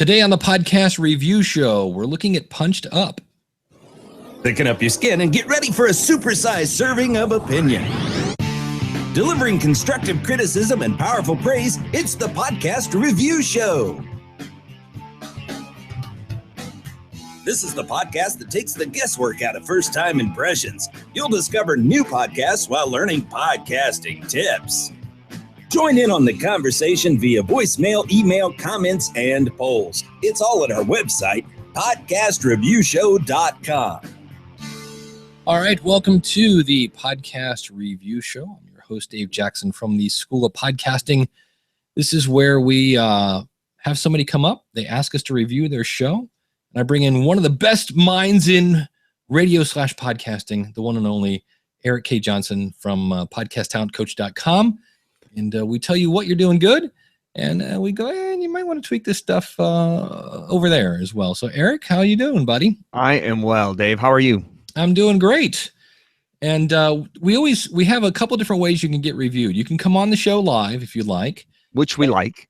Today on the podcast review show, we're looking at Punched Up. Thicken up your skin and get ready for a supersized serving of opinion. Delivering constructive criticism and powerful praise, it's the podcast review show. This is the podcast that takes the guesswork out of first-time impressions. You'll discover new podcasts while learning podcasting tips. Join in on the conversation via voicemail, email, comments, and polls. It's all at our website, podcastreviewshow.com. All right, welcome to the podcast review show. I'm your host, Dave Jackson from the School of Podcasting. This is where we have somebody come up. They ask us to review their show. And I bring in one of the best minds in radio/podcasting, the one and only Eric K. Johnson from podcasttalentcoach.com. And we tell you what you're doing good. And we go, you might want to tweak this stuff over there as well. So, Eric, how you doing, buddy? I am well, Dave. How are you? I'm doing great. And we have a couple different ways you can get reviewed. You can come on the show live if you like. Which we like.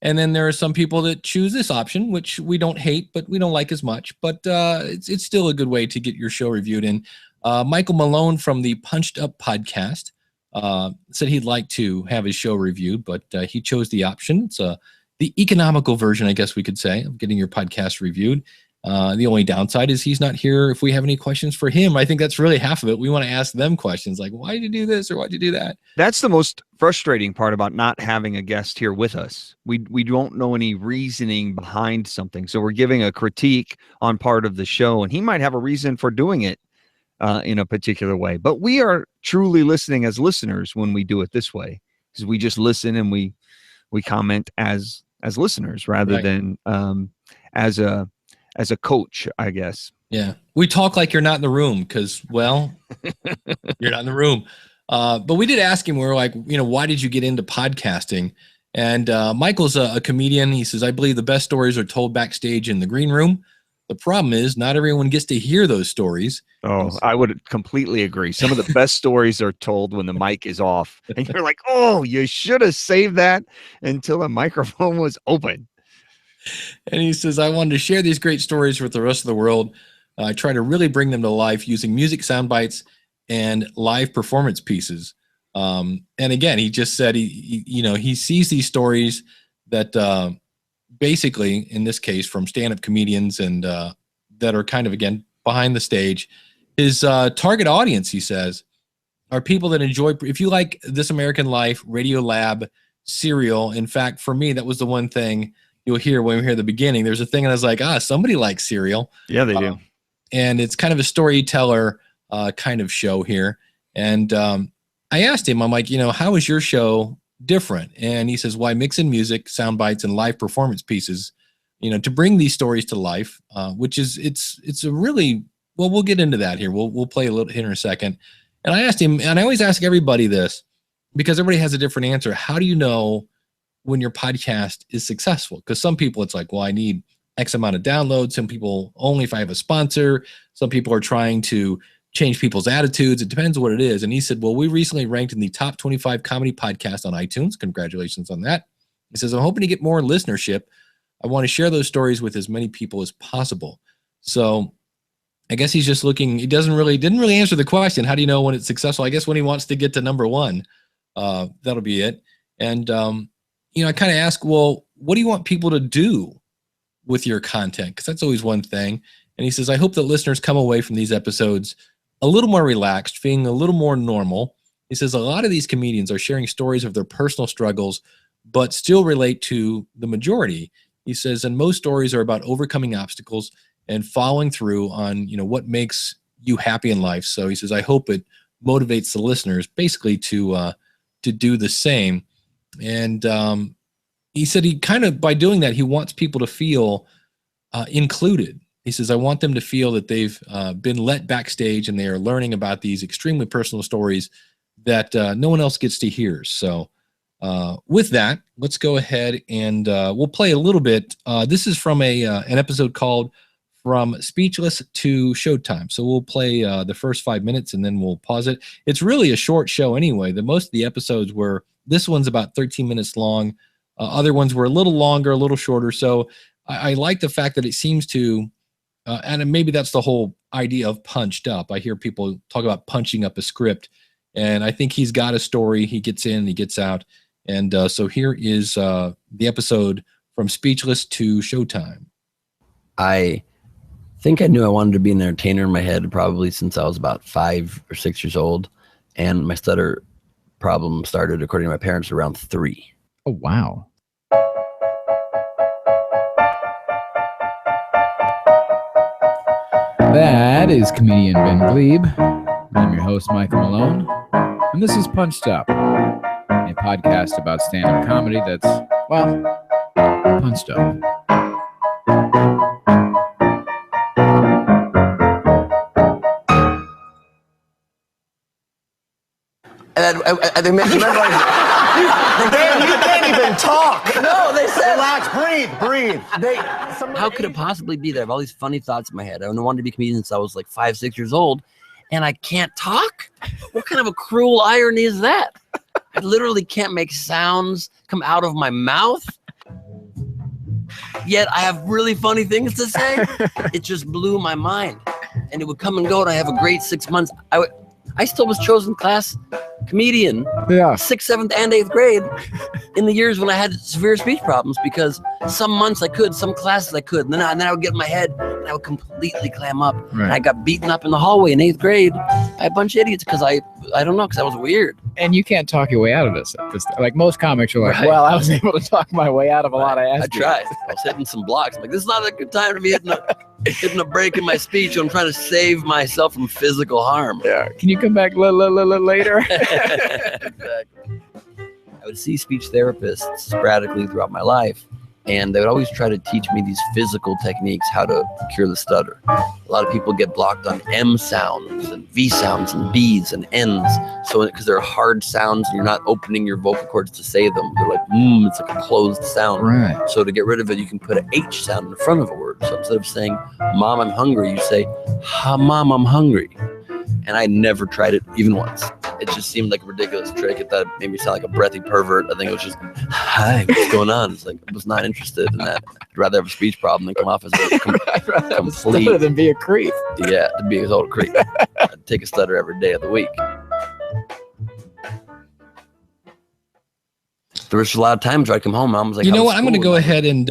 And then there are some people that choose this option, which we don't hate, but we don't like as much. But it's still a good way to get your show reviewed. And Michael Malone from the Punched Up podcast said he'd like to have his show reviewed, but he chose the option. It's the economical version, I guess we could say, of getting your podcast reviewed. The only downside is he's not here if we have any questions for him. I think that's really half of it. We want to ask them questions like, why did you do this or why did you do that? That's the most frustrating part about not having a guest here with us. We don't know any reasoning behind something. So we're giving a critique on part of the show, and he might have a reason for doing it in a particular way. But we are truly listening as listeners when we do it this way, because we just listen and we comment as listeners rather than as a coach, I guess. Yeah. We talk like you're not in the room because, well, you're not in the room. But we did ask him, we were like, why did you get into podcasting? And Michael's a comedian. He says, I believe the best stories are told backstage in the green room. The problem is not everyone gets to hear those stories. Oh, I would completely agree. Some of the best stories are told when the mic is off. And you're like, oh, you should have saved that until the microphone was open. And he says, I wanted to share these great stories with the rest of the world. I try to really bring them to life using music sound bites and live performance pieces. And again, he just said he sees these stories that basically, in this case, from stand-up comedians and that are kind of, again, behind the stage. His target audience, he says, are people that enjoy, if you like This American Life, Radiolab, Serial. In fact, for me, that was the one thing you'll hear when we hear the beginning. There's a thing, and I was like, somebody likes Serial. Yeah, they do. And it's kind of a storyteller kind of show here. And I asked him, I'm like, how is your show different? And he says, why mix in music, sound bites, and live performance pieces, to bring these stories to life, which is, it's a really, well, we'll get into that here. We'll play a little here in a second. And I asked him, and I always ask everybody this because everybody has a different answer. How do you know when your podcast is successful? Because some people it's like, well, I need X amount of downloads. Some people only if I have a sponsor. Some people are trying to change people's attitudes. It depends what it is. And he said, well, we recently ranked in the top 25 comedy podcast on iTunes. Congratulations on that. He says, I'm hoping to get more listenership. I want to share those stories with as many people as possible. So I guess he's just looking, he didn't really answer the question. How do you know when it's successful? I guess when he wants to get to number one, that'll be it. And, I kind of ask, well, what do you want people to do with your content? Because that's always one thing. And he says, I hope that listeners come away from these episodes a little more relaxed, feeling a little more normal. He says, a lot of these comedians are sharing stories of their personal struggles, but still relate to the majority. He says, and most stories are about overcoming obstacles and following through on, what makes you happy in life. So he says, I hope it motivates the listeners basically to do the same. And he said he kind of, by doing that, he wants people to feel included. He says, I want them to feel that they've been let backstage and they are learning about these extremely personal stories that no one else gets to hear. So with that, let's go ahead and we'll play a little bit. This is from an episode called From Speechless to Showtime. So we'll play the first 5 minutes and then we'll pause it. It's really a short show anyway. Most of the episodes were, this one's about 13 minutes long. Other ones were a little longer, a little shorter. So I like the fact that it seems to, and maybe that's the whole idea of punched up. I hear people talk about punching up a script, and I think he's got a story. He gets in, he gets out. And so here is the episode From Speechless to Showtime. I think I knew I wanted to be an entertainer in my head probably since I was about 5 or 6 years old. And my stutter problem started, according to my parents, around 3. Oh, wow. That is comedian Ben Glebe. I'm your host, Michael Malone. And this is Punched Up, a podcast about stand-up comedy that's, well, punched up. I remember you can't even talk. No, they said. Relax, breathe. How could it possibly be that I have all these funny thoughts in my head? I wanted to be a comedian since I was like 5, 6 years old, and I can't talk? What kind of a cruel irony is that? I literally can't make sounds come out of my mouth, yet I have really funny things to say. It just blew my mind, and it would come and go, and I have a great 6 months. I still was chosen class comedian, 6th, 7th, and 8th grade in the years when I had severe speech problems, because some months I could, some classes I could, and then I would get in my head and I would completely clam up. Right. And I got beaten up in the hallway in 8th grade by a bunch of idiots because I don't know, because I was weird. And you can't talk your way out of this. Like most comics are like, Right. well, I was able to talk my way out of a lot of ass. I tried. I was hitting some blocks. I'm like, this is not a good time to be hitting a break in my speech. I'm trying to save myself from physical harm. Yeah. Can you come back later? Exactly. I would see speech therapists sporadically throughout my life, and they would always try to teach me these physical techniques, how to cure the stutter. A lot of people get blocked on M sounds and V sounds and B's and N's, so because they're hard sounds and you're not opening your vocal cords to say them. They're like, it's like a closed sound. Right. So to get rid of it, you can put an H sound in front of a word. So instead of saying, Mom, I'm hungry, you say, ha, Mom, I'm hungry. And I never tried it even once. It just seemed like a ridiculous trick. It thought it made me sound like a breathy pervert. I think it was just, hi, what's going on? It's like, I was not interested in that. I'd rather have a speech problem than come off as a complete, Stutter than be a creep. yeah, to be a total creep. I'd take a stutter every day of the week. There was a lot of times where I'd come home, Mom was like, You know "How was what? I'm going to school?" go And ahead and,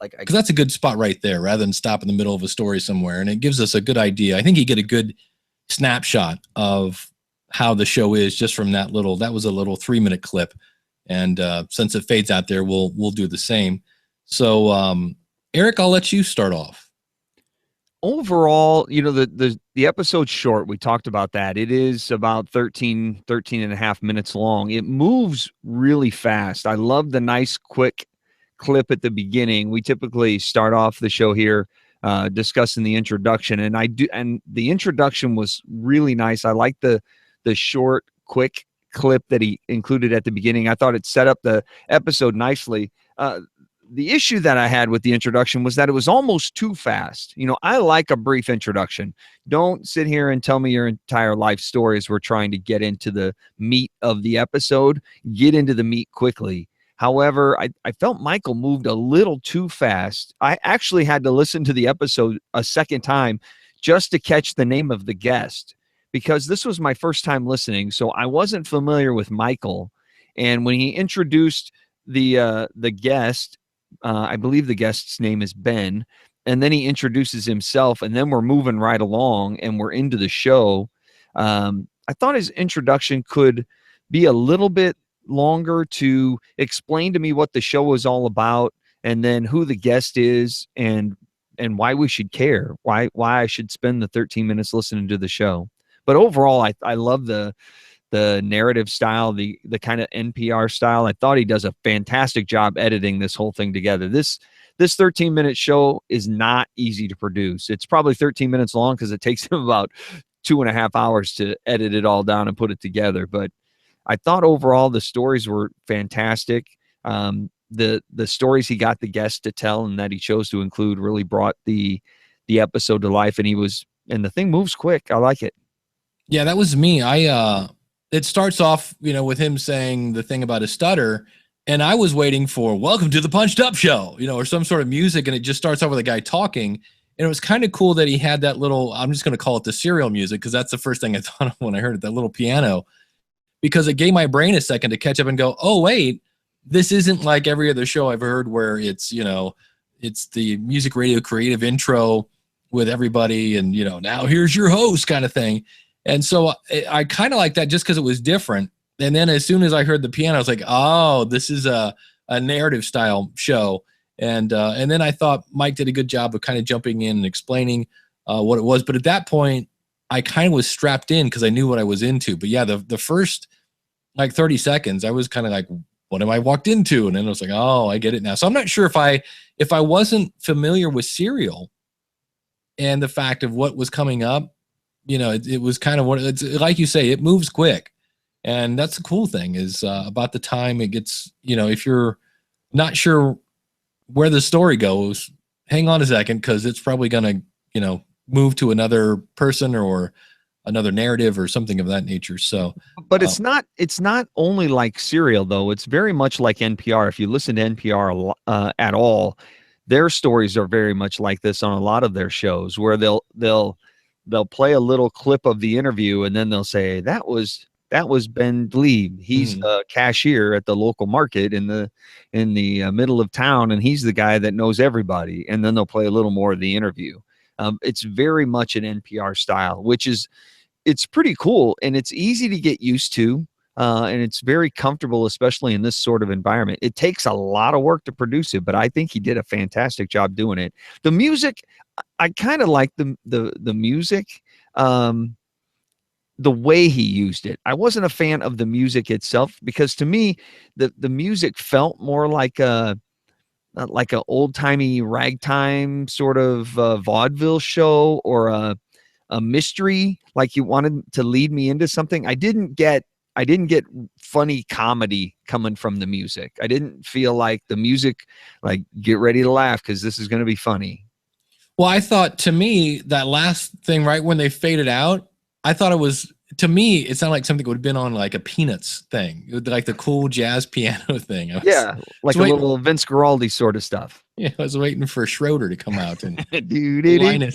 like, because that's a good spot right there, rather than stop in the middle of a story somewhere. And it gives us a good idea. I think you get a good snapshot of how the show is just from that was a little 3-minute clip. And since it fades out there, we'll do the same. So Eric, I'll let you start off. Overall, the episode's short. We talked about that. It is about 13 and a half minutes long. It moves really fast. I love the nice quick clip at the beginning. We typically start off the show here discussing the introduction, and the introduction was really nice. I like the short quick clip that he included at the beginning. I thought it set up the episode nicely. The issue that I had with the introduction was that it was almost too fast. I like a brief introduction. Don't sit here and tell me your entire life story as we're trying to get into the meat of the episode. Get into the meat quickly. However, I felt Michael moved a little too fast. I actually had to listen to the episode a second time just to catch the name of the guest, because this was my first time listening, so I wasn't familiar with Michael. And when he introduced the guest, I believe the guest's name is Ben, and then he introduces himself, and then we're moving right along, and we're into the show. I thought his introduction could be a little bit longer to explain to me what the show was all about, and then who the guest is, and why we should care, why I should spend the 13 minutes listening to the show. But overall, I love the narrative style, the kind of NPR style. I thought he does a fantastic job editing this whole thing together. This 13-minute show is not easy to produce. It's probably 13 minutes long because it takes him about 2.5 hours to edit it all down and put it together. But I thought overall the stories were fantastic. The stories he got the guest to tell and that he chose to include really brought the episode to life, and the thing moves quick. I like it. Yeah, that was me. It starts off, with him saying the thing about his stutter, And I was waiting for "Welcome to the Punched Up Show," or some sort of music, and it just starts off with a guy talking. And it was kind of cool that he had that little, I'm just going to call it the serial music, because that's the first thing I thought of when I heard it, that little piano, because it gave my brain a second to catch up and go, oh, wait, this isn't like every other show I've heard where it's, it's the music radio creative intro with everybody and, now here's your host kind of thing. And so I kind of like that just because it was different. And then as soon as I heard the piano, I was like, oh, this is a narrative style show. And then I thought Mike did a good job of kind of jumping in and explaining what it was. But at that point, I kind of was strapped in because I knew what I was into. But yeah, the first like 30 seconds, I was kind of like, what am I walked into? And then I was like, oh, I get it now. So I'm not sure if I wasn't familiar with Serial and the fact of what was coming up, it was kind of it's like you say, it moves quick. And that's the cool thing is about the time it gets, if you're not sure where the story goes, hang on a second, because it's probably going to, move to another person or another narrative or something of that nature. So, but it's not only like Serial though. It's very much like NPR. If you listen to NPR at all, their stories are very much like this on a lot of their shows, where they'll play a little clip of the interview and then they'll say that was Ben Glebe. He's a cashier at the local market in the middle of town, and he's the guy that knows everybody. And then they'll play a little more of the interview. It's very much an NPR style, it's pretty cool, and it's easy to get used to, and it's very comfortable, especially in this sort of environment. It takes a lot of work to produce it, but I think he did a fantastic job doing it. The music, I kind of like the music. The way he used it. I wasn't a fan of the music itself, because to me, the music felt more like a old-timey ragtime sort of vaudeville show, or a mystery, like you wanted to lead me into something. I didn't get funny comedy coming from the music. I didn't feel like the music, like, get ready to laugh because this is going to be funny. Well, I thought, to me, that last thing right when they faded out, I thought to me, it sounded like something that would have been on like a Peanuts thing, like the cool jazz piano thing. Yeah, like a little Vince Guaraldi sort of stuff. Yeah, I was waiting for Schroeder to come out and Linus.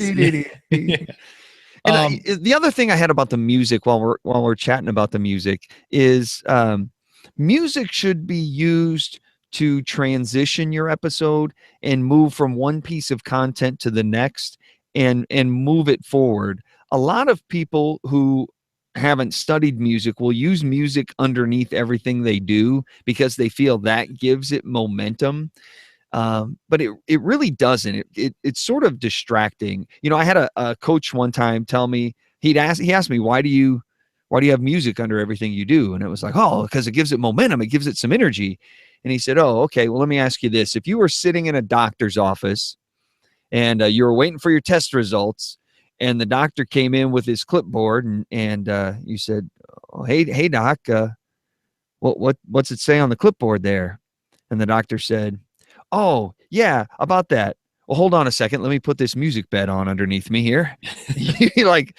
And the other thing I had about the music while we're chatting about the music is music should be used to transition your episode and move from one piece of content to the next and move it forward. A lot of people who haven't studied music will use music underneath everything they do because they feel that gives it momentum. But it really doesn't. It's sort of distracting. I had a coach one time tell me, he asked me, why do you have music under everything you do? And it was like, oh, because it gives it momentum. It gives it some energy. And he said, oh, okay, well, let me ask you this. If you were sitting in a doctor's office and you were waiting for your test results, and the doctor came in with his clipboard and you said, oh, hey, doc, what's it say on the clipboard there? And the doctor said, oh, yeah, about that. Well, hold on a second. Let me put this music bed on underneath me here. You're like,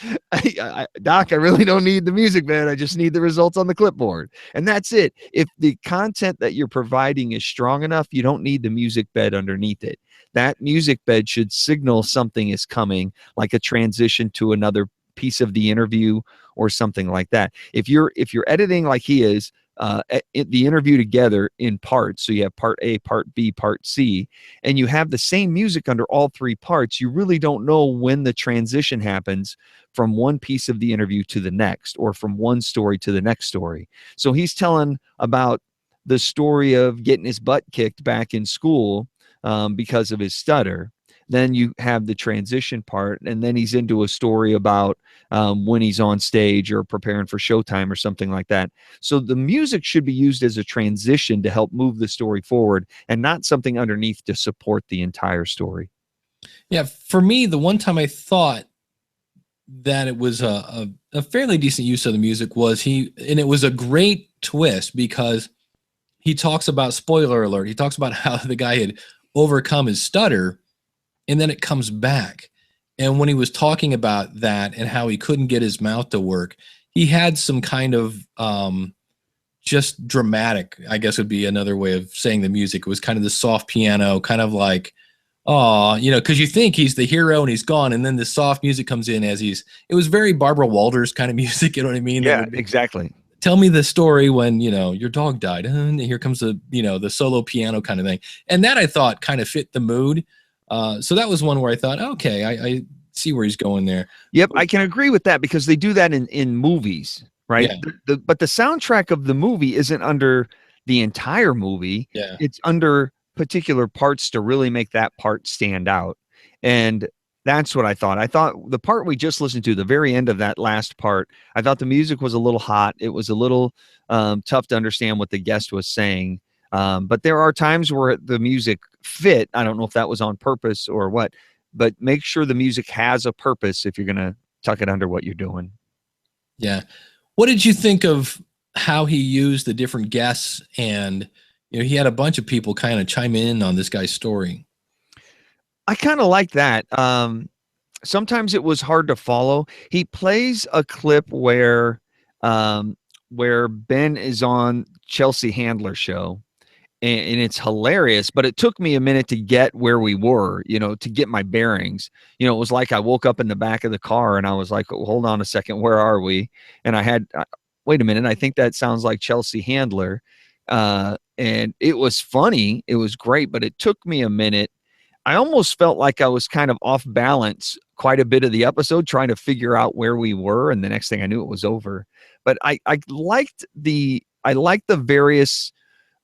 Doc, I really don't need the music bed. I just need the results on the clipboard. And that's it. If the content that you're providing is strong enough, you don't need the music bed underneath it. That music bed should signal something is coming, like a transition to another piece of the interview or something like that. If you're editing like he is, the interview together in parts, so you have part A, part B, part C, and you have the same music under all three parts, you really don't know when the transition happens from one piece of the interview to the next, or from one story to the next story. So he's telling about the story of getting his butt kicked back in school because of his stutter. Then you have the transition part, and then he's into a story about when he's on stage or preparing for Showtime or something like that. So the music should be used as a transition to help move the story forward, and not something underneath to support the entire story. Yeah, for me, the one time I thought that it was a fairly decent use of the music was and it was a great twist, because he talks about, spoiler alert, he talks about how the guy had overcome his stutter, and then it comes back. And when he was talking about that and how he couldn't get his mouth to work, he had some kind of just dramatic, I guess would be another way of saying the music. It was kind of the soft piano, kind of like, oh, you know, because you think he's the hero and he's gone, and then the soft music comes in as it was very Barbara Walters kind of music, you know what I mean? Yeah, exactly. Tell me the story when, you know, your dog died, and here comes the, you know, the solo piano kind of thing. And that I thought kind of fit the mood. So that was one where I thought, okay, I see where he's going there. Yep, I can agree with that because they do that in movies, right? Yeah. But the soundtrack of the movie isn't under the entire movie. Yeah. It's under particular parts to really make that part stand out. And that's what I thought. I thought the part we just listened to, the very end of that last part, I thought the music was a little hot. It was a little tough to understand what the guest was saying. But there are times where the music fit. I don't know if that was on purpose or what, but make sure the music has a purpose if you're going to tuck it under what you're doing. Yeah. What did you think of how he used the different guests? And, you know, he had a bunch of people kind of chime in on this guy's story. I kind of like that. Sometimes it was hard to follow. He plays a clip where Ben is on Chelsea Handler show, and it's hilarious, but it took me a minute to get where we were, you know, to get my bearings. You know, it was like I woke up in the back of the car and I was like, oh, hold on a second, where are we? And I had, wait a minute, I think that sounds like Chelsea Handler. And it was funny. It was great, but it took me a minute. I almost felt like I was kind of off balance quite a bit of the episode, trying to figure out where we were. And the next thing I knew, it was over. But I liked the various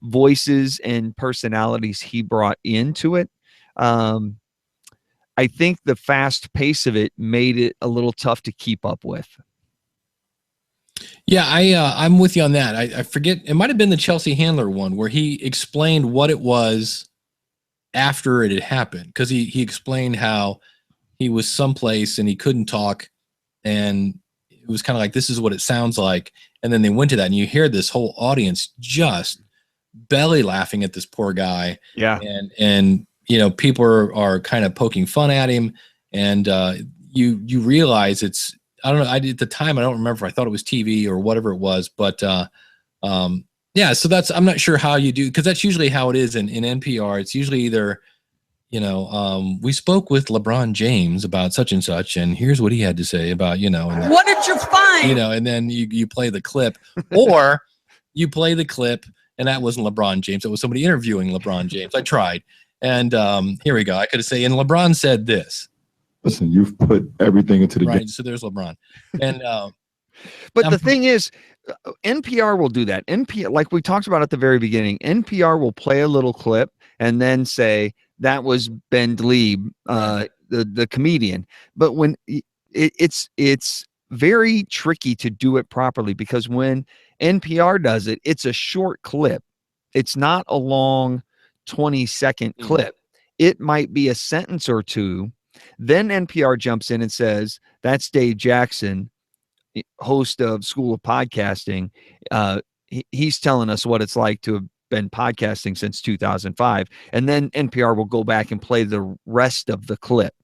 voices and personalities he brought into it. I think the fast pace of it made it a little tough to keep up with. Yeah, I'm with you on that. I forget, it might have been the Chelsea Handler one where he explained what it was after it had happened, because he explained how he was someplace and he couldn't talk, and it was kind of like, this is what it sounds like. And then they went to that, and you hear this whole audience just belly laughing at this poor guy. Yeah. And you know, people are kind of poking fun at him, and you realize it's, I don't know, at the time I don't remember if I thought it was TV or whatever it was, but yeah, so that's, I'm not sure how you do, because that's usually how it is in NPR. It's usually either, you know, we spoke with LeBron James about such and such, and here's what he had to say about, you know, and what did you find? You know, and then you play the clip, or you play the clip, and that wasn't LeBron James. It was somebody interviewing LeBron James. I tried, and here we go. I could have said, and LeBron said this. Listen, you've put everything into the right. game. So there's LeBron, and but the thing is, NPR will do that. NPR, like we talked about at the very beginning, NPR will play a little clip and then say that was Ben Dleeb, the comedian. But when it's very tricky to do it properly, because when NPR does it, it's a short clip. It's not a long 20-second clip. It might be a sentence or two. Then NPR jumps in and says, that's Dave Jackson, host of School of Podcasting. He's telling us what it's like to have been podcasting since 2005. And then NPR will go back and play the rest of the clip.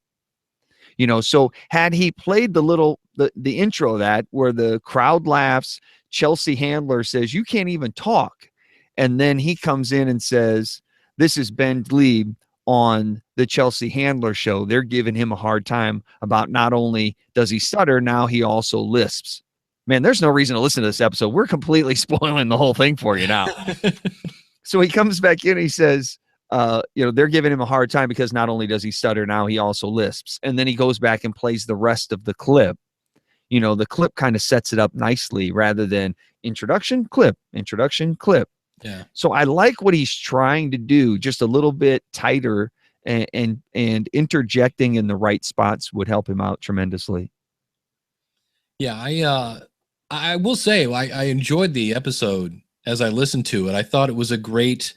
You know, so had he played the intro of that, where the crowd laughs, Chelsea Handler says, you can't even talk. And then he comes in and says, this is Ben Dleeb on the Chelsea Handler show. They're giving him a hard time about not only does he stutter, now he also lisps. Man, there's no reason to listen to this episode. We're completely spoiling the whole thing for you now. So he comes back in, he says, you know, they're giving him a hard time because not only does he stutter, now he also lisps. And then he goes back and plays the rest of the clip. You know, the clip kind of sets it up nicely rather than introduction, clip, introduction, clip. Yeah. So I like what he's trying to do, just a little bit tighter, and interjecting in the right spots would help him out tremendously. Yeah, I will say I enjoyed the episode as I listened to it. I thought it was a great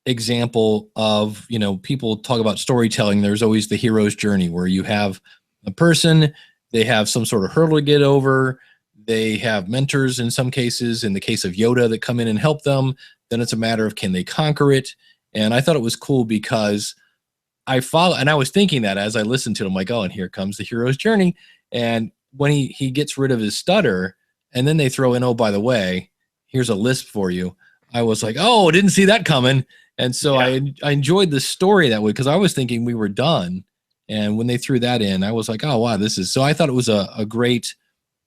example of, you know, people talk about storytelling. There's always the hero's journey where you have a person, they have some sort of hurdle to get over. They have mentors in some cases, in the case of Yoda, that come in and help them. Then it's a matter of, can they conquer it? And I thought it was cool because I follow, and I was thinking that as I listened to it, I'm like, oh, and here comes the hero's journey. And when he gets rid of his stutter, and then they throw in, oh, by the way, here's a lisp for you. I was like, oh, didn't see that coming. And so I enjoyed the story that way because I was thinking we were done. And when they threw that in, I was like, oh, wow, so I thought it was a great,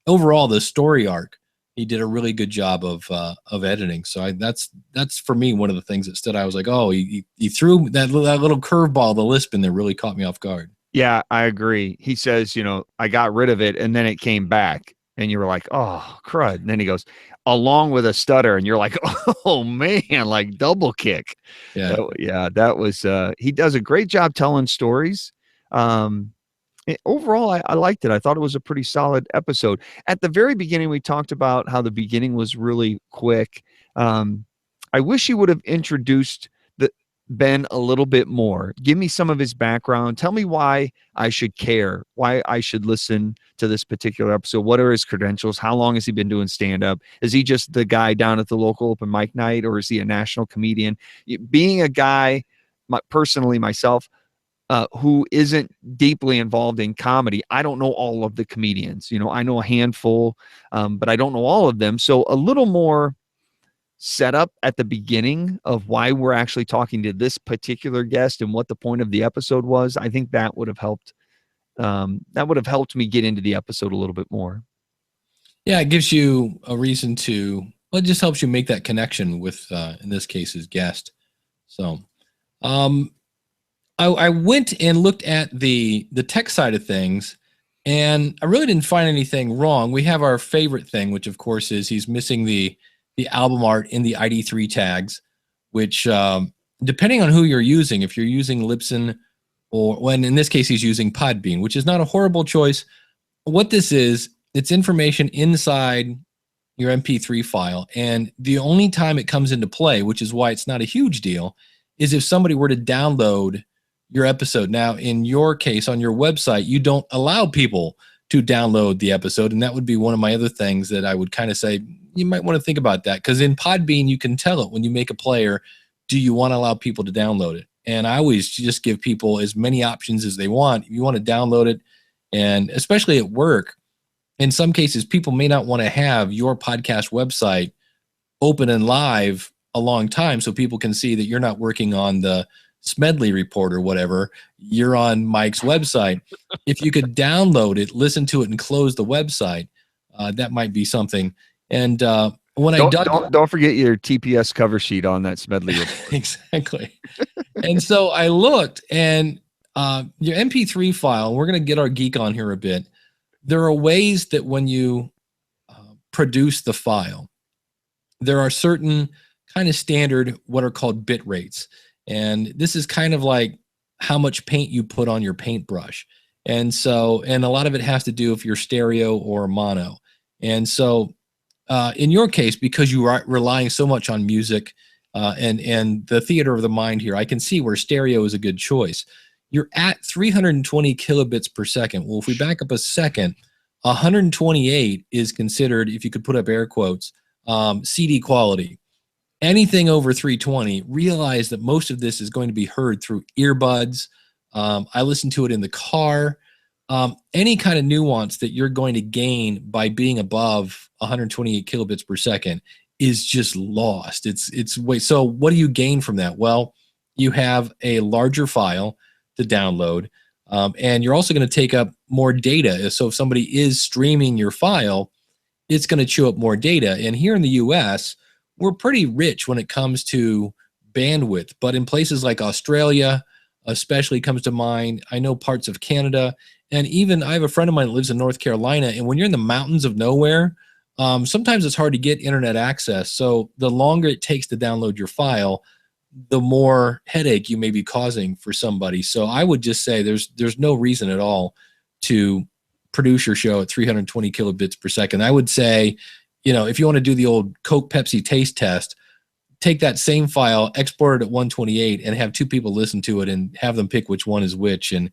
overall, the story arc. He did a really good job of editing. So that's for me, one of the things that stood out. I was like, oh, he threw that little curveball, the lisp in there really caught me off guard. Yeah, I agree. He says, I got rid of it and then it came back. And you were like, oh, crud. And then he goes, along with a stutter. And you're like, oh, man, like double kick. Yeah. That was, he does a great job telling stories. Overall, I liked it. I thought it was a pretty solid episode. At the very beginning, we talked about how the beginning was really quick. I wish he would have introduced Ben a little bit more. Give me some of his background. Tell me why I should care, why I should listen to this particular episode. What are his credentials? How long has he been doing stand-up? Is he just the guy down at the local open mic night, or is he a national comedian? Being a guy, personally myself, who isn't deeply involved in comedy, I don't know all of the comedians. I know a handful, but I don't know all of them. So a little more set up at the beginning of why we're actually talking to this particular guest and what the point of the episode was. I think that would have helped. That would have helped me get into the episode a little bit more. Yeah, it gives you a reason to. Well, it just helps you make that connection with, in this case, his guest. So, I went and looked at the tech side of things, and I really didn't find anything wrong. We have our favorite thing, which of course is he's missing the album art in the ID3 tags, which depending on who you're using, if you're using Libsyn or when in this case he's using Podbean, which is not a horrible choice. What this is, it's information inside your MP3 file. And the only time it comes into play, which is why it's not a huge deal, is if somebody were to download your episode. Now, in your case, on your website, you don't allow people to download the episode. And that would be one of my other things that I would kind of say, you might want to think about that. Because in Podbean, you can tell it when you make a player, do you want to allow people to download it? And I always just give people as many options as they want. If you want to download it, and especially at work, in some cases, people may not want to have your podcast website open and live a long time so people can see that you're not working on the Smedley report or whatever. You're on Mike's website. If you could download it, listen to it, and close the website, that might be something. And when don't forget your TPS cover sheet on that Smedley report. Exactly. And so I looked, and your MP3 file, we're going to get our geek on here a bit. There are ways that when you produce the file, there are certain kind of standard what are called bit rates. And this is kind of like how much paint you put on your paintbrush. And so, and a lot of it has to do if you're stereo or mono. And so in your case, because you are relying so much on music and the theater of the mind here, I can see where stereo is a good choice. You're at 320 kilobits per second. Well, if we back up a second, 128 is considered, if you could put up air quotes, CD quality. Anything over 320, realize that most of this is going to be heard through earbuds. I listen to it in the car. Any kind of nuance that you're going to gain by being above 128 kilobits per second is just lost. It's way. So what do you gain from that? Well, you have a larger file to download, and you're also going to take up more data. So if somebody is streaming your file, it's going to chew up more data. And here in the US, we're pretty rich when it comes to bandwidth, but in places like Australia, especially comes to mind. I know parts of Canada, and even I have a friend of mine that lives in North Carolina, and when you're in the mountains of nowhere, sometimes it's hard to get internet access. So the longer it takes to download your file, the more headache you may be causing for somebody. So I would just say there's no reason at all to produce your show at 320 kilobits per second. I would say, if you want to do the old Coke Pepsi taste test, take that same file, export it at 128, and have two people listen to it and have them pick which one is which. And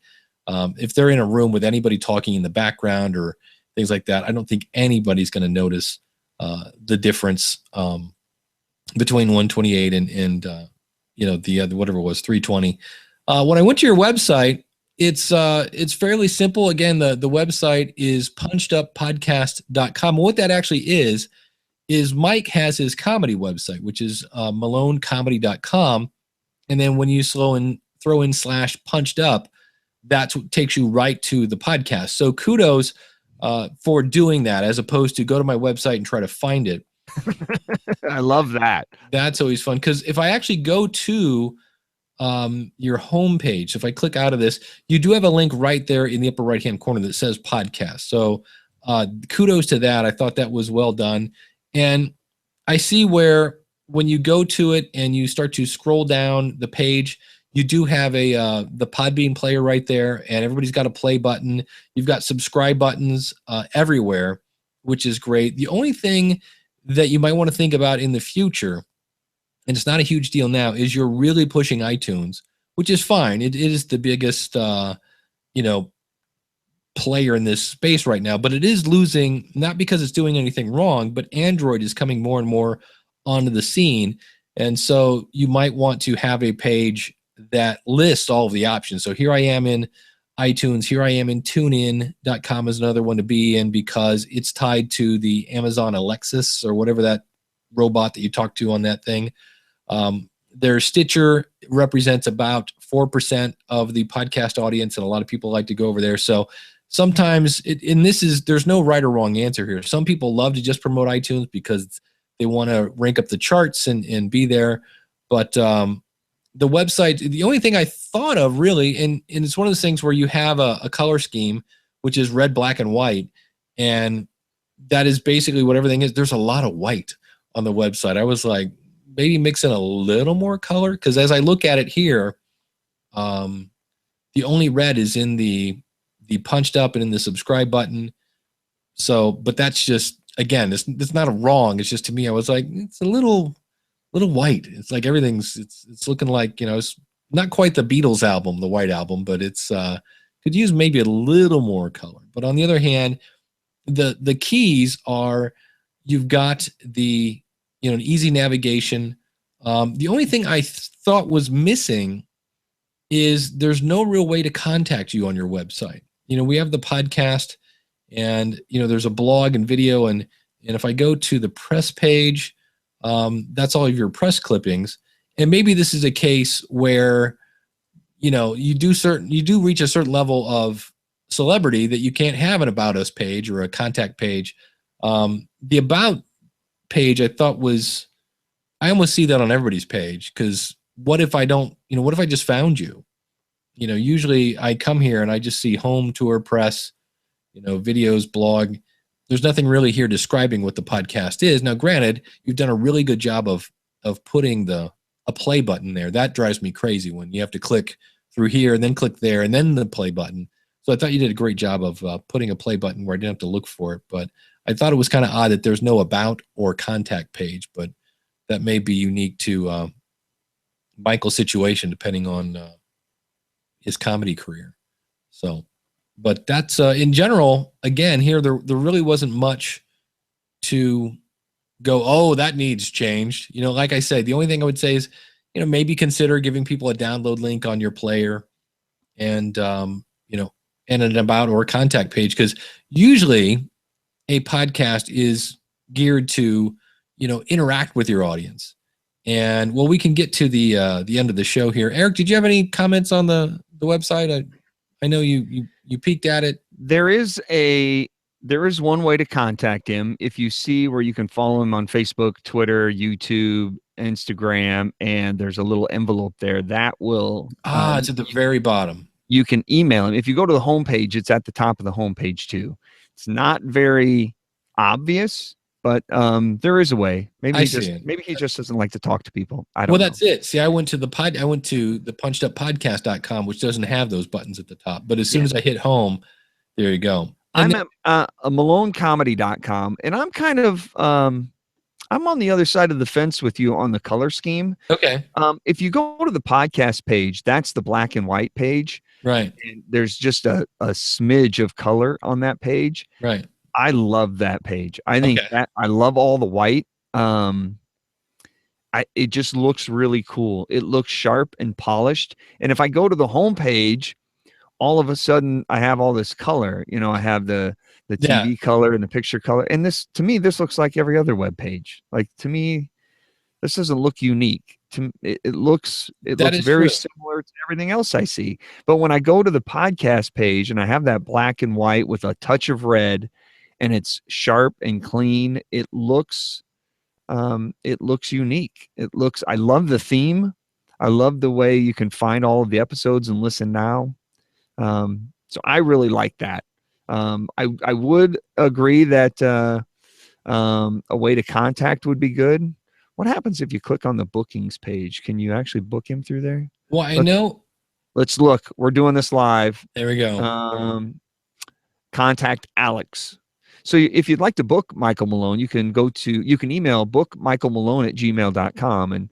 if they're in a room with anybody talking in the background or things like that, I don't think anybody's going to notice the difference between 128 and the other, whatever it was, 320. When I went to your website, it's fairly simple. Again, the website is puncheduppodcast.com. What that actually is is Mike has his comedy website, which is malonecomedy.com. And then when you throw in /punched up, that's what takes you right to the podcast. So kudos for doing that, as opposed to go to my website and try to find it. I love that. That's always fun, because if I actually go to your homepage, if I click out of this, you do have a link right there in the upper right hand corner that says podcast. So kudos to that. I thought that was well done. And I see where when you go to it and you start to scroll down the page, you do have the Podbean player right there, and everybody's got a play button. You've got subscribe buttons everywhere, which is great. The only thing that you might want to think about in the future, and it's not a huge deal now, is you're really pushing iTunes, which is fine. It is the biggest, player in this space right now, but it is losing, not because it's doing anything wrong, but Android is coming more and more onto the scene. And so you might want to have a page that lists all of the options. So here I am in iTunes, here I am in tunein.com is another one to be in, because it's tied to the Amazon Alexis or whatever that robot that you talk to on that thing. Their Stitcher represents about 4% of the podcast audience, and a lot of people like to go over there. So sometimes, there's no right or wrong answer here. Some people love to just promote iTunes because they want to rank up the charts and be there. But the website, the only thing I thought of really, and it's one of those things where you have a color scheme, which is red, black, and white. And that is basically what everything is. There's a lot of white on the website. I was like, maybe mix in a little more color, because as I look at it here, the only red is in the punched up and in the subscribe button. So, but that's just, again, it's not a wrong. It's just, to me, I was like, it's a little white. It's like everything's, it's looking like, it's not quite the Beatles album, the White Album, but it's could use maybe a little more color. But on the other hand, the keys are, you've got the, an easy navigation. The only thing I thought was missing is there's no real way to contact you on your website. We have the podcast, and there's a blog and video, and if I go to the press page, that's all of your press clippings. And maybe this is a case where you do reach a certain level of celebrity that you can't have an About Us page or a contact page. The About page, I thought I almost see that on everybody's page, because what if I don't, what if I just found you? Usually I come here and I just see home, tour, press, videos, blog. There's nothing really here describing what the podcast is. Now, granted, you've done a really good job of putting a play button there. That drives me crazy when you have to click through here and then click there and then the play button. So I thought you did a great job of putting a play button where I didn't have to look for it. But I thought it was kind of odd that there's no about or contact page, but that may be unique to Michael's situation, depending on his comedy career. So, but that's in general, again, here, there really wasn't much to go, oh, that needs changed. Like I said, the only thing I would say is, maybe consider giving people a download link on your player, and, and an about or contact page, because usually a podcast is geared to, interact with your audience. And we can get to the end of the show here. Eric, did you have any comments on the website? I know you peeked at it. There is one way to contact him. If you see where you can follow him on Facebook, Twitter, YouTube, Instagram, and there's a little envelope there that will it's at the very bottom. You can email him. If you go to the homepage, it's at the top of the homepage too. It's not very obvious, but there is a way. Maybe he just doesn't like to talk to people. I don't know. That's it. See, I went to the puncheduppodcast.com, which doesn't have those buttons at the top. But as soon as I hit home, there you go. And I'm at malonecomedy.com, and I'm kind of I'm on the other side of the fence with you on the color scheme. Okay. If you go to the podcast page, that's the black and white page. Right. And there's just a smidge of color on that page. Right. I love that page. I think that I love all the white. It just looks really cool. It looks sharp and polished. And if I go to the homepage, all of a sudden I have all this color. You know, I have the TV color and the picture color. And this, to me, this looks like every other web page. Like, to me, this doesn't look unique. It looks very similar to everything else I see. But when I go to the podcast page and I have that black and white with a touch of red, and it's sharp and clean, it looks unique. I love the theme. I love the way you can find all of the episodes and listen now. So I really like that. I would agree that a way to contact would be good. What happens if you click on the bookings page? Can you actually book him through there? Well, Let's look. We're doing this live. There we go. Contact Alex. So if you'd like to book Michael Malone, you can email bookmichaelmalone@gmail.com, and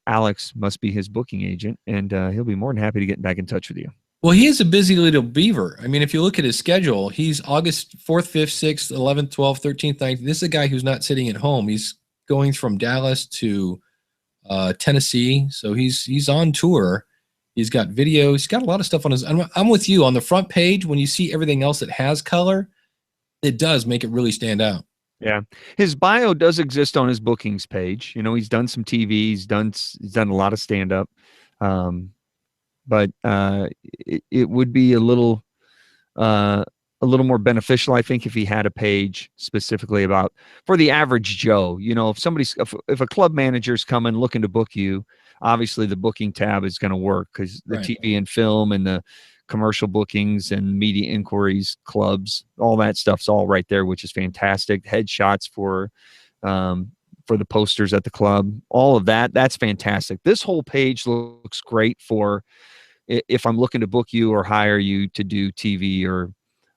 Alex must be his booking agent, and he'll be more than happy to get back in touch with you. Well, he is a busy little beaver. I mean, if you look at his schedule, he's August 4th, 5th, 6th, 11th, 12th, 13th, 19th. This is a guy who's not sitting at home. He's going from Dallas to Tennessee. So he's on tour. He's got videos. He's got a lot of stuff on his. I'm with you on the front page. When you see everything else that has color, it does make it really stand out. Yeah, his bio does exist on his bookings page. You know, he's done some TV. He's done a lot of stand up. But it would be a little more beneficial, I think, if he had a page specifically about for the average Joe. You know, if a club manager's coming looking to book you, obviously the booking tab is going to work because the TV and film and the commercial bookings and media inquiries, clubs, all that stuff's all right there, which is fantastic. Headshots for the posters at the club, all of that's fantastic. This whole page looks great for if I'm looking to book you or hire you to do TV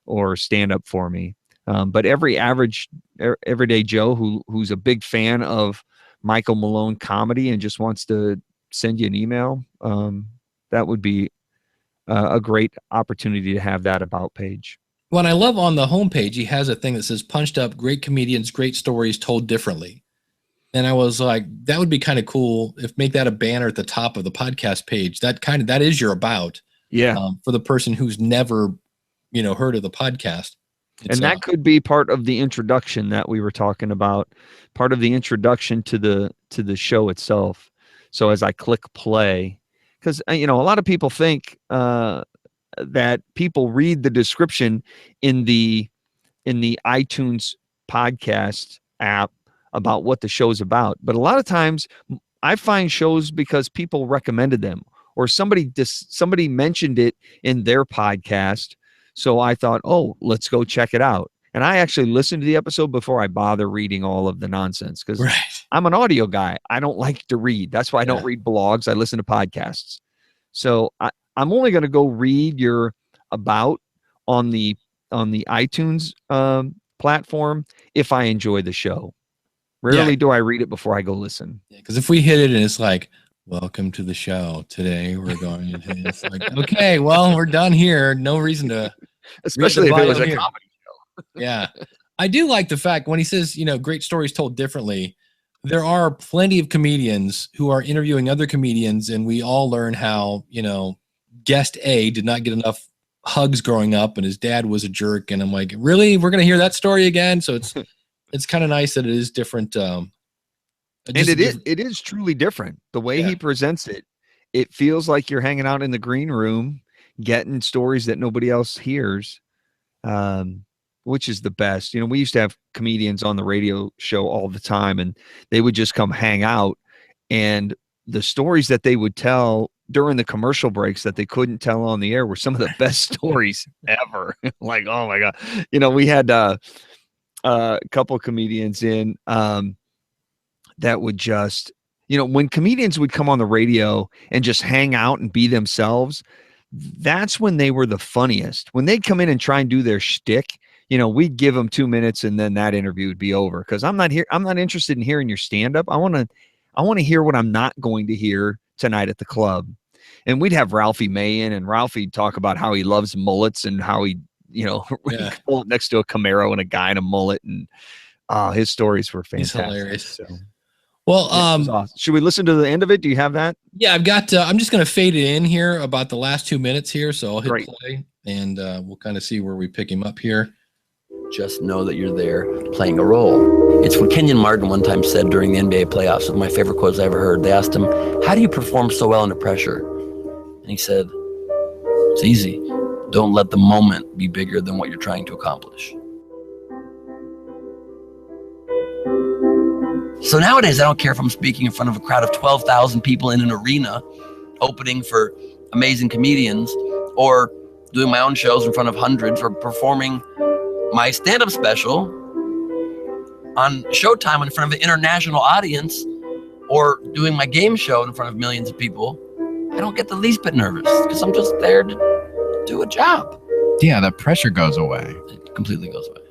or stand up for me. But every everyday Joe who's a big fan of Michael Malone comedy and just wants to send you an email, that would be a great opportunity to have that about page. Well, I love on the homepage, he has a thing that says punched up, great comedians, great stories told differently. And I was like, that would be kind of cool if make that a banner at the top of the podcast page. That is your about. Yeah. For the person who's never, heard of the podcast. And that could be part of the introduction that we were talking about, part of the introduction to the show itself. So as I click play, because, a lot of people think that people read the description in the iTunes podcast app about what the show's about. But a lot of times I find shows because people recommended them or somebody mentioned it in their podcast. So I thought, oh, let's go check it out. And I actually listened to the episode before I bother reading all of the nonsense because I'm an audio guy. I don't like to read. That's why I don't read blogs. I listen to podcasts. So I'm only going to go read your about on the iTunes platform if I enjoy the show. Rarely do I read it before I go listen. Yeah, because if we hit it and it's like, welcome to the show. Today we're going to hit it's like, okay, well, we're done here. No reason to. Especially if it was a comedy show. Yeah. I do like the fact when he says, great stories told differently. There are plenty of comedians who are interviewing other comedians, and we all learn how, guest A did not get enough hugs growing up and his dad was a jerk. And I'm like, really? We're going to hear that story again? So it's kind of nice that it is different. And it is truly different. The way he presents it, it feels like you're hanging out in the green room, getting stories that nobody else hears, which is the best. We used to have comedians on the radio show all the time, and they would just come hang out. And the stories that they would tell during the commercial breaks that they couldn't tell on the air were some of the best stories ever. Like, oh my God. We had a couple comedians in that would just, when comedians would come on the radio and just hang out and be themselves, that's when they were the funniest. When they'd come in and try and do their shtick, we'd give them 2 minutes and then that interview would be over. Cause I'm not interested in hearing your stand up. I want to hear what I'm not going to hear tonight at the club. And we'd have Ralphie May in, and Ralphie'd talk about how he loves mullets and how he, pull it next to a Camaro and a guy in a mullet, and his stories were fantastic. He's hilarious. So. Well, It was awesome. Should we listen to the end of it? Do you have that? yeah, I've got. I'm just going to fade it in here about the last 2 minutes here. So I'll hit Great. play, and we'll kind of see where we pick him up here. Just know that you're there playing a role. It's what Kenyon Martin one time said during the NBA playoffs. One of my favorite quotes I ever heard. They asked him, "How do you perform so well under pressure?" And he said, "It's easy. Don't let the moment be bigger than what you're trying to accomplish." So nowadays, I don't care if I'm speaking in front of a crowd of 12,000 people in an arena, opening for amazing comedians, or doing my own shows in front of hundreds, or performing my stand-up special on Showtime in front of an international audience, or doing my game show in front of millions of people. I don't get the least bit nervous because I'm just there to do a job. Yeah, the pressure goes away. It completely goes away.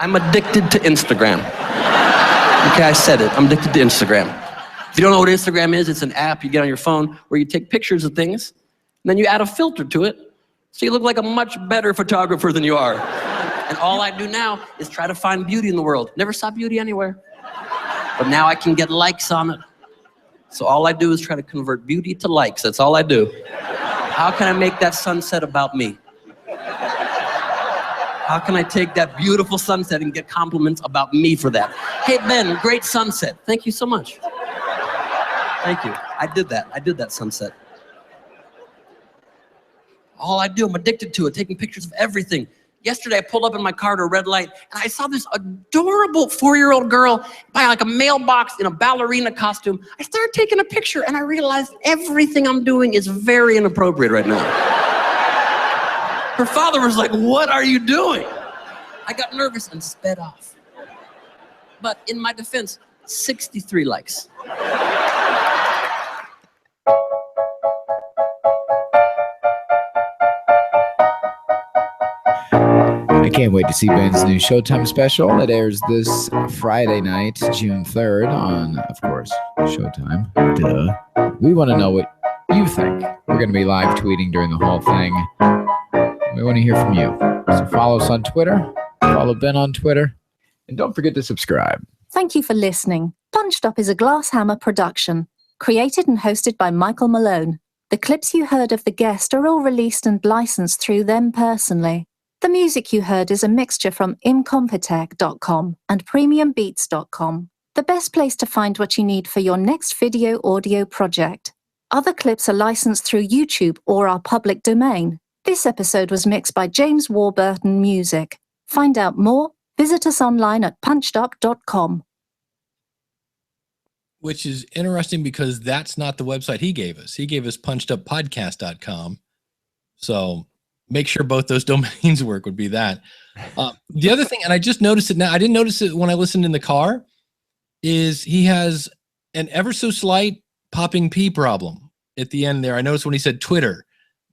I'm addicted to Instagram. Okay, I said it. I'm addicted to Instagram. If you don't know what Instagram is, it's an app you get on your phone where you take pictures of things, and then you add a filter to it, so you look like a much better photographer than you are. And all I do now is try to find beauty in the world. Never saw beauty anywhere. But now I can get likes on it. So all I do is try to convert beauty to likes. That's all I do. How can I make that sunset about me? How can I take that beautiful sunset and get compliments about me for that? Hey, Ben, great sunset. Thank you so much. Thank you. I did that sunset. All I do, I'm addicted to it, taking pictures of everything. Yesterday, I pulled up in my car to a red light, and I saw this adorable 4-year-old girl by like a mailbox in a ballerina costume. I started taking a picture, and I realized everything I'm doing is very inappropriate right now. Her father was like, "What are you doing?" I got nervous and sped off. But in my defense, 63 likes. I can't wait to see Ben's new Showtime special that airs this Friday night, June 3rd on, of course, Showtime. Duh. We want to know what you think. We're going to be live tweeting during the whole thing. We want to hear from you. So follow us on Twitter, follow Ben on Twitter, and don't forget to subscribe. Thank you for listening. Punched Up is a Glass Hammer production, created and hosted by Michael Malone. The clips you heard of the guest are all released and licensed through them personally. The music you heard is a mixture from Incompetech.com and PremiumBeats.com, the best place to find what you need for your next video audio project. Other clips are licensed through YouTube or our public domain. This episode was mixed by James Warburton Music. Find out more, visit us online at punchedup.com. Which is interesting because that's not the website he gave us. He gave us puncheduppodcast.com. So make sure both those domains work would be that. The other thing, and I just noticed it now, I didn't notice it when I listened in the car, is he has an ever so slight popping P problem at the end there. I noticed when he said Twitter,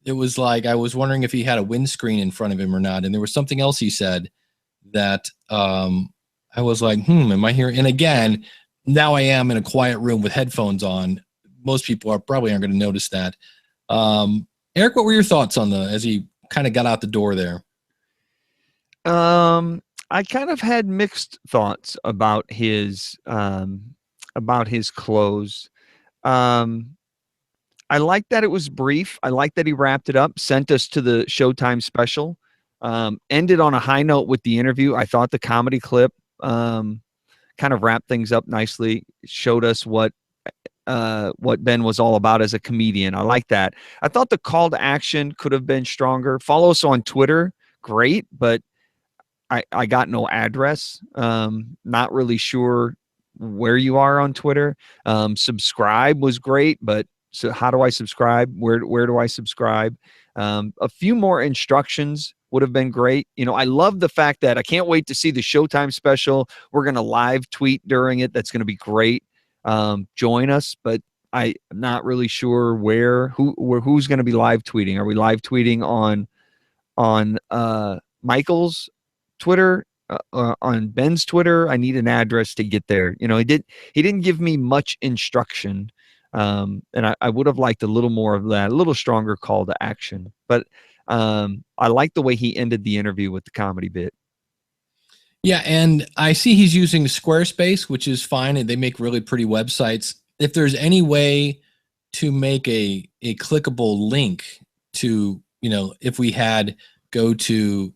it was like I was wondering if he had a windscreen in front of him or not. And there was something else he said that I was like, am I here? And again, now I am in a quiet room with headphones on. Most people probably aren't going to notice that. Eric, what were your thoughts on as he kind of got out the door there? I kind of had mixed thoughts about his close. I like that it was brief. I like that he wrapped it up, sent us to the Showtime special, ended on a high note with the interview. I thought the comedy clip kind of wrapped things up nicely, showed us what Ben was all about as a comedian. I like that. I thought the call to action could have been stronger. Follow us on Twitter. Great. But I got no address. Not really sure where you are on Twitter. Subscribe was great, but so how do I subscribe? Where do I subscribe? A few more instructions would have been great. You know, I love the fact that I can't wait to see the Showtime special. We're going to live tweet during it. That's going to be great. Join us, but I'm not really sure who's going to be live tweeting. Are we live tweeting on Michael's Twitter, on Ben's Twitter? I need an address to get there. You know, he didn't give me much instruction. And I would have liked a little more of that, a little stronger call to action. But I like the way he ended the interview with the comedy bit. Yeah, and I see he's using Squarespace, which is fine, and they make really pretty websites. If there's any way to make a clickable link to, if we had go to,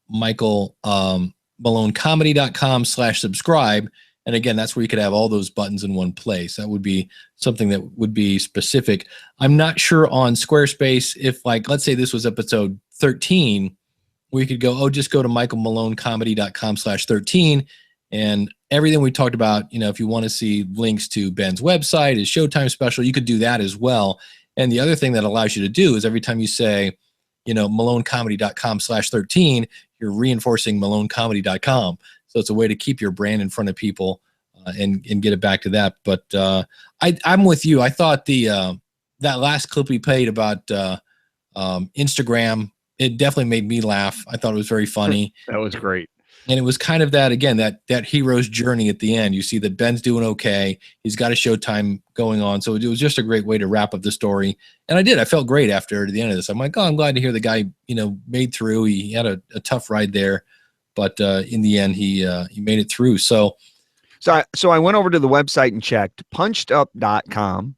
Michael MaloneComedy.com/subscribe. And again, that's where you could have all those buttons in one place. That would be something that would be specific. I'm not sure on Squarespace if, like, let's say this was episode 13, we could go, just go to michaelmalonecomedy.com/13, and everything we talked about, if you want to see links to Ben's website, his Showtime special, you could do that as well. And the other thing that allows you to do is every time you say, malonecomedy.com/13, you're reinforcing malonecomedy.com. So it's a way to keep your brand in front of people and get it back to that. But I'm with you. I thought that last clip we played about Instagram, it definitely made me laugh. I thought it was very funny. That was great. And it was kind of that, again, that hero's journey at the end. You see that Ben's doing okay. He's got a Showtime going on. So it was just a great way to wrap up the story. And I felt great after the end of this. I'm like, I'm glad to hear the guy, made through. He had a tough ride there, but in the end, he made it through. So I went over to the website and checked punchedup.com,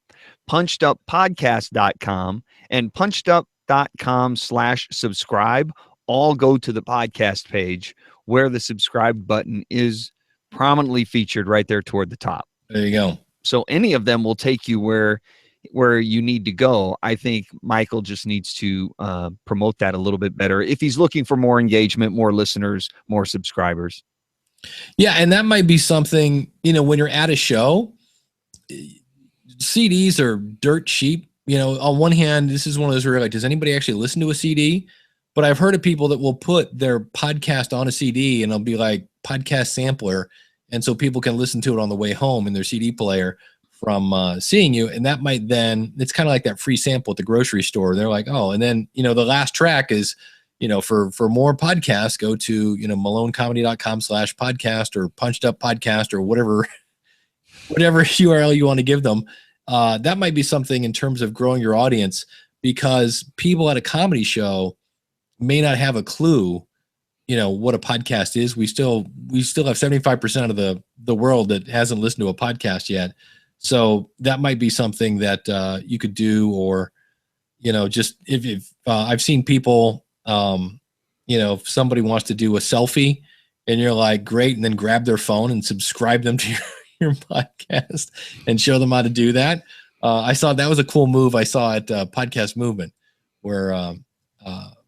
puncheduppodcast.com, and punchedup.com/subscribe all go to the podcast page, where the subscribe button is prominently featured right there toward the top. There you go. So any of them will take you where you need to go. I think Michael just needs to promote that a little bit better if he's looking for more engagement, more listeners, more subscribers. Yeah, and that might be something, when you're at a show, CDs are dirt cheap. On one hand, this is one of those where, like, does anybody actually listen to a CD? But I've heard of people that will put their podcast on a CD and it'll be like podcast sampler. And so people can listen to it on the way home in their CD player from seeing you. And that might then, it's kind of like that free sample at the grocery store. They're like, and then, the last track is, for more podcasts, go to, malonecomedy.com/podcast or Punched Up Podcast or whatever URL you want to give them. That might be something in terms of growing your audience, because people at a comedy show may not have a clue, what a podcast is. We still have 75% of the world that hasn't listened to a podcast yet. So that might be something that you could do, or, just if I've seen people, if somebody wants to do a selfie and you're like, great, and then grab their phone and subscribe them to your podcast and show them how to do that. I saw that was a cool move I saw at Podcast Movement, where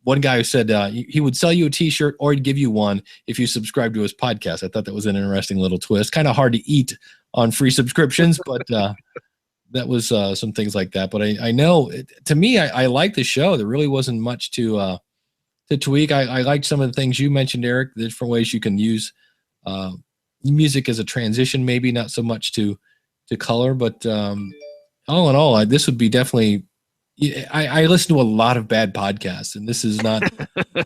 one guy who said he would sell you a T-shirt or he'd give you one if you subscribe to his podcast. I thought that was an interesting little twist. Kind of hard to eat on free subscriptions, but that was some things like that. But I know, to me, I like the show. There really wasn't much to tweak. I liked some of the things you mentioned, Eric, the different ways you can use music as a transition, maybe not so much to color, but all in all, this would be definitely. I listen to a lot of bad podcasts, and this is not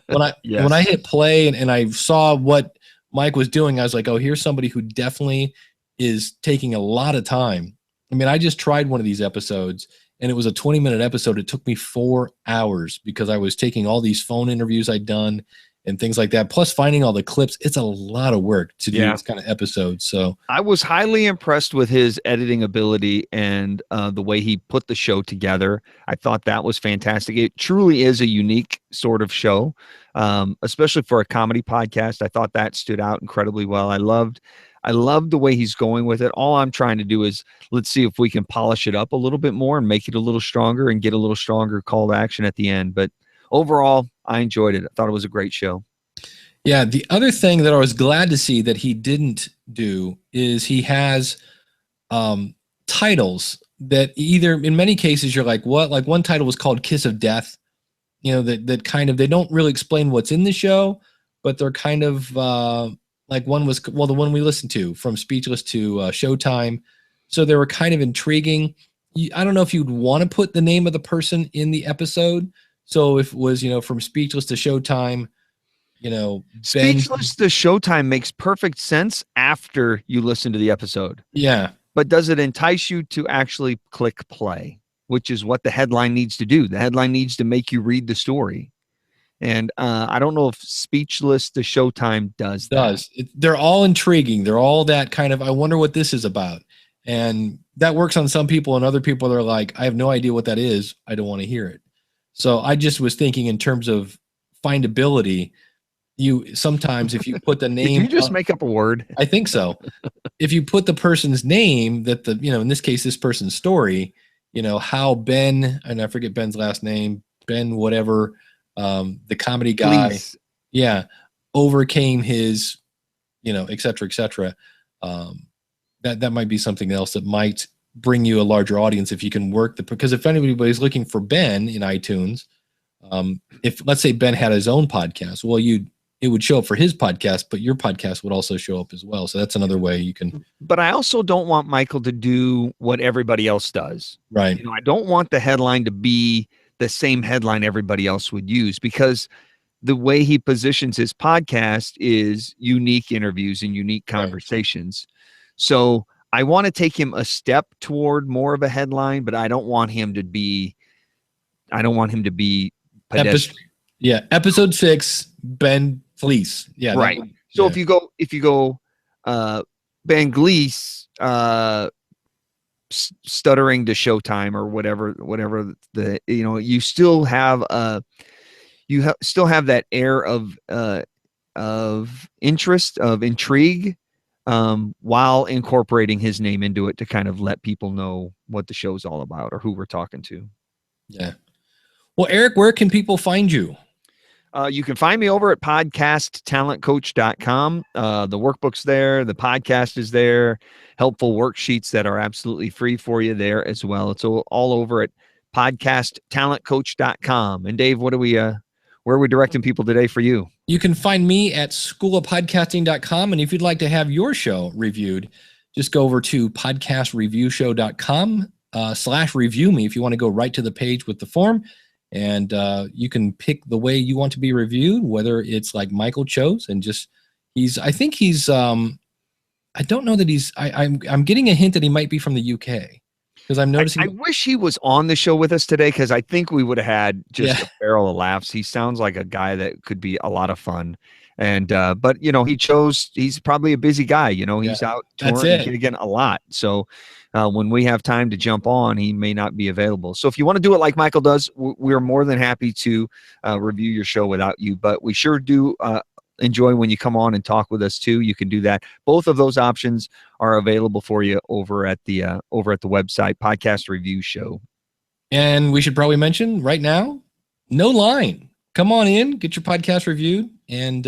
when I hit play and I saw what Mike was doing. I was like, here's somebody who definitely is taking a lot of time. I mean, I just tried one of these episodes, and it was a 20-minute episode. It took me 4 hours because I was taking all these phone interviews I'd done and things like that, plus finding all the clips. It's a lot of work to do this kind of episode. So I was highly impressed with his editing ability and the way he put the show together. I thought that was fantastic. It truly is a unique sort of show, especially for a comedy podcast. I thought that stood out incredibly well. I loved the way he's going with it. All I'm trying to do is let's see if we can polish it up a little bit more and make it a little stronger and get a little stronger call to action at the end. But overall, I enjoyed it. I thought it was a great show. Yeah. The other thing that I was glad to see that he didn't do is he has titles that either, in many cases, you're like, what? Like one title was called Kiss of Death. That kind of, they don't really explain what's in the show, but they're kind of like one was, the one we listened to, From Speechless to Showtime. So they were kind of intriguing. I don't know if you'd want to put the name of the person in the episode. So if it was, From Speechless to Showtime, Speechless to Showtime makes perfect sense after you listen to the episode. Yeah. But does it entice you to actually click play, which is what the headline needs to do? The headline needs to make you read the story. And I don't know if Speechless to Showtime does that. They're all intriguing. They're all that kind of, I wonder what this is about. And that works on some people, and other people are like, I have no idea what that is. I don't want to hear it. So I just was thinking in terms of findability, sometimes if you put the name, Did you just make up a word? I think so. If you put the person's name, that in this case, this person's story, how Ben, and I forget Ben's last name, Ben whatever, the comedy guy, Please. overcame his, et cetera, that might be something else that might bring you a larger audience if you can work because if anybody's looking for Ben in iTunes, if let's say Ben had his own podcast, well, it would show up for his podcast, but your podcast would also show up as well. So that's another way you can. But I also don't want Michael to do what everybody else does. Right. I don't want the headline to be the same headline everybody else would use, because the way he positions his podcast is unique interviews and unique conversations. Right. So I want to take him a step toward more of a headline, but I don't want him to be pedestrian. Episode 6, Ben Fleece. Yeah. Right. So if you go Ben Gleese, stuttering to Showtime or whatever you still have that air of interest, of intrigue, while incorporating his name into it to kind of let people know what the show's all about or who we're talking to. Yeah. Well, Eric, where can people find you? You can find me over at podcasttalentcoach.com. The workbook's there. The podcast is there. Helpful worksheets that are absolutely free for you there as well. It's all over at podcasttalentcoach.com. And Dave, where are we directing people today for you? You can find me at schoolofpodcasting.com. And if you'd like to have your show reviewed, just go over to podcastreviewshow.com /review me if you want to go right to the page with the form. And you can pick the way you want to be reviewed, whether it's like Michael chose and I don't know that I'm getting a hint that he might be from the UK because I'm noticing. I wish he was on the show with us today, because I think we would have had just a barrel of laughs. He sounds like a guy that could be a lot of fun. And, but he's probably a busy guy, he's out touring again a lot. So when we have time to jump on, he may not be available. So if you want to do it like Michael does, we're more than happy to review your show without you, but we sure do enjoy when you come on and talk with us too. You can do that. Both of those options are available for you over at the website, Podcast Review Show. And we should probably mention right now, no line. Come on in, get your podcast reviewed, and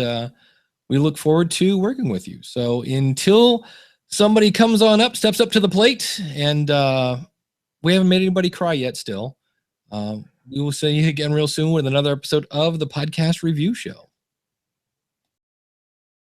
we look forward to working with you. So until somebody comes on up, steps up to the plate, and we haven't made anybody cry yet still, we will see you again real soon with another episode of the Podcast Review Show.